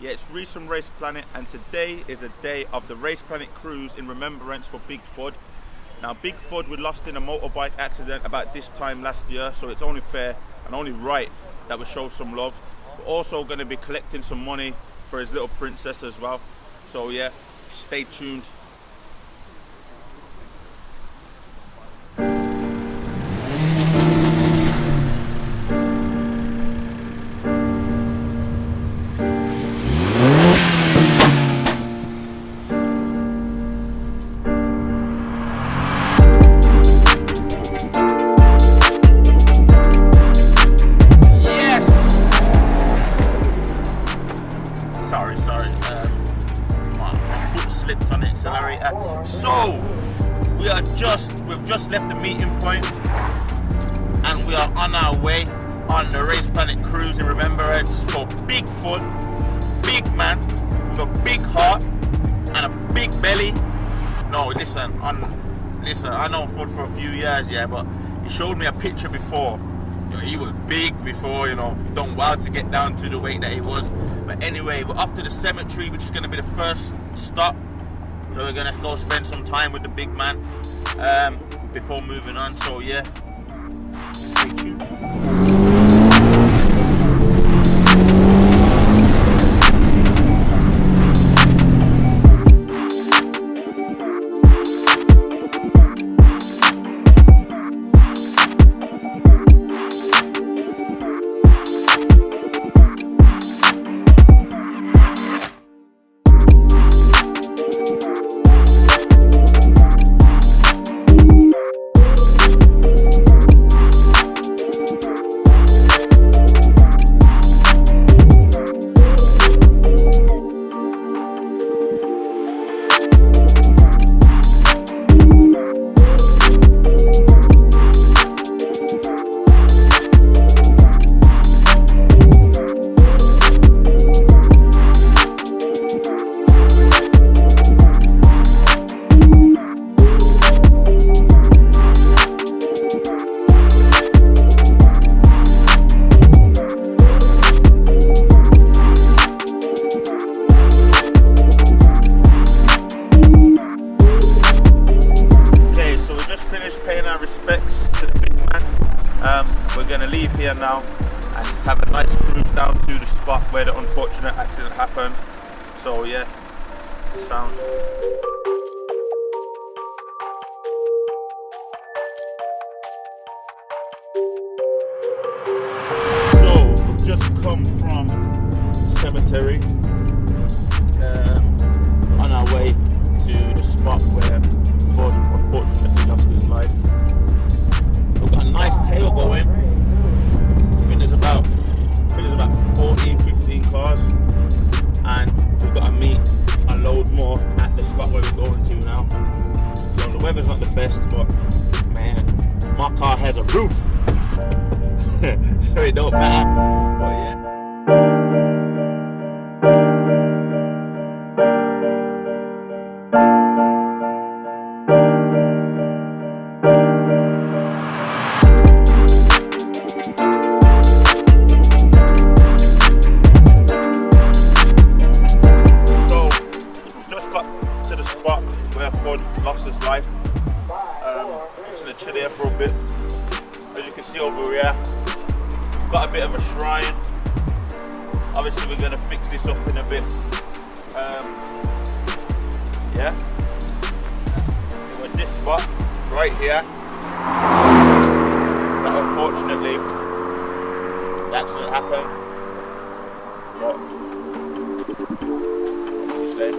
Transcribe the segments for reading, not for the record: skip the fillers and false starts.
Yeah, it's Recent Race Planet, and today is the day of the Race Planet cruise in remembrance for Big Thud. Now, Big Thud was lost in a motorbike accident about this time last year, so it's only fair and only right that we show some love. We're also going to be collecting some money for his little princess as well. So yeah, stay tuned. On the accelerator. So we've just left the meeting point and we are on our way on the Race Planet cruise in remembrance for Bigfoot, big man with a big heart and a big belly. No, listen, I know Thud for a few years, yeah, but he showed me a picture before. You know, he was big before, you know, done well to get down to the weight that he was. But anyway, we're off to the cemetery, which is going to be the first stop. So we're gonna go spend some time with the big man before moving on. So yeah, stay tuned. We're going to leave here now and have a nice cruise down to the spot where the unfortunate accident happened. So yeah, sound. So we've just come from the cemetery on our way to the spot where Thud unfortunately lost his life. We've got a nice tail going. I think there's about 14, 15 cars, and we've got to meet a load more at the spot where we're going to now. So the weather's not the best, but man, my car has a roof, so it don't matter. But yeah. Where Thud lost his life. Just gonna chill here for a bit. As you can see over here, we've got a bit of a shrine. Obviously we're gonna fix this up in a bit. Yeah. We're at this spot right here. But unfortunately, the accident happened. But what do you say?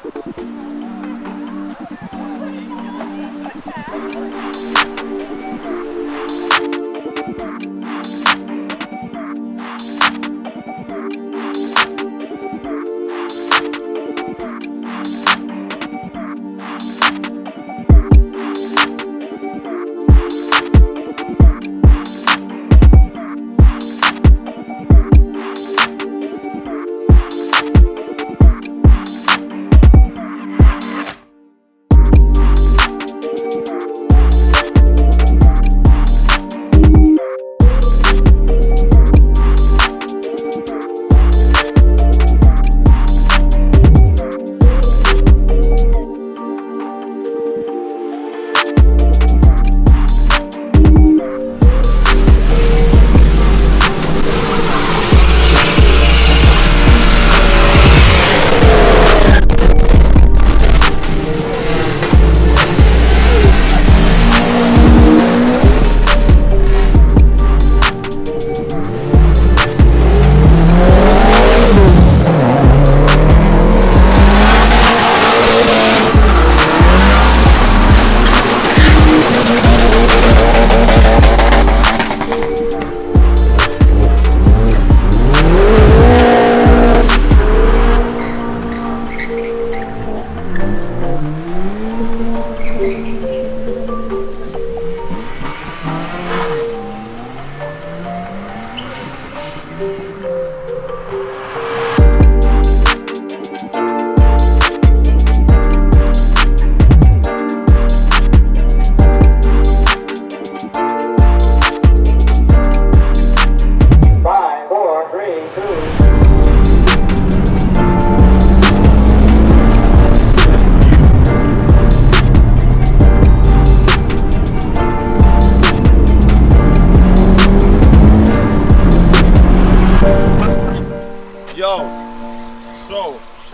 So,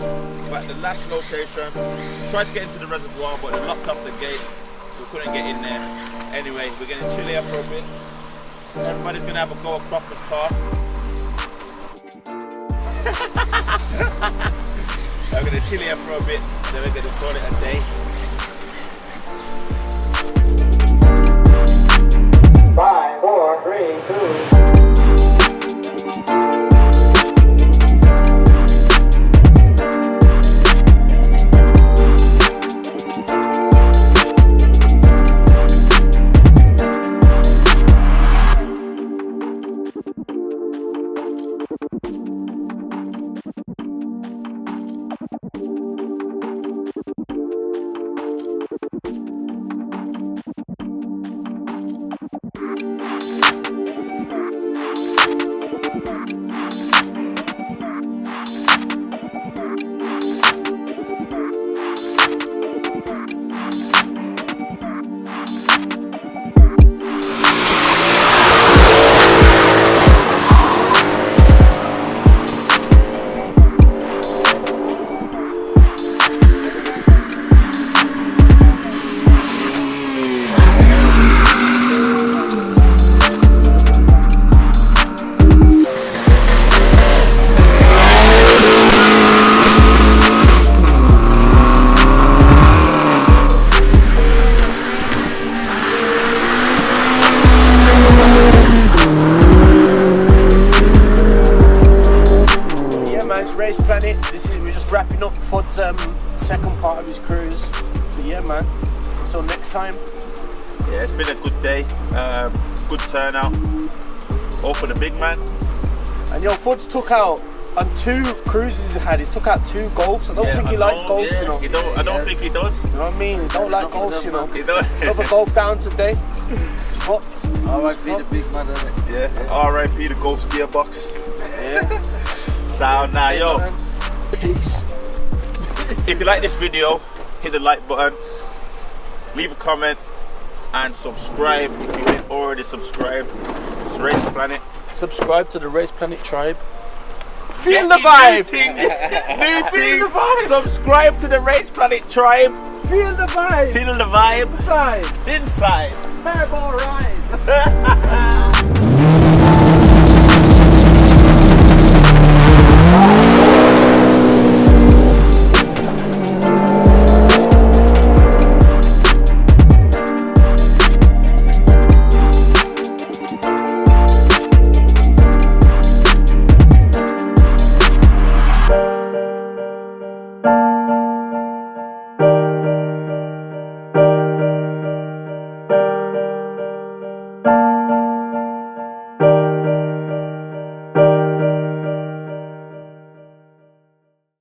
we're at the last location. Tried to get into the reservoir, but they locked up the gate. We couldn't get in there. Anyway, we're going to chill here for a bit. Everybody's going to have a go at Cropper's car. We're going to chill here for a bit, then we're going to call it a day. 5, 4, 3, 2. Race Planet. We're just wrapping up Thud's second part of his cruise. So yeah, man. Until next time. Yeah, it's been a good day. Good turnout. All for the big man. And yo, Thud's took out on 2 cruises he had. He took out 2 golfs. I don't think he likes golf, yeah, you know. I don't think he does. You know what I mean? He don't like golf, you know. He don't. Another golf down today. It's fucked. R.I.P. the big man, isn't it? Yeah. R.I.P. the golf gearbox. Yeah. So now, yo. Peace. If you like this video, hit the like button, leave a comment, and subscribe if you ain't already subscribed. It's Race Planet. Subscribe to the Race Planet tribe. Feel the vibe. New thing. Subscribe to the Race Planet tribe. Feel the vibe. Feel the vibe. Inside. Inside. Turbo ride.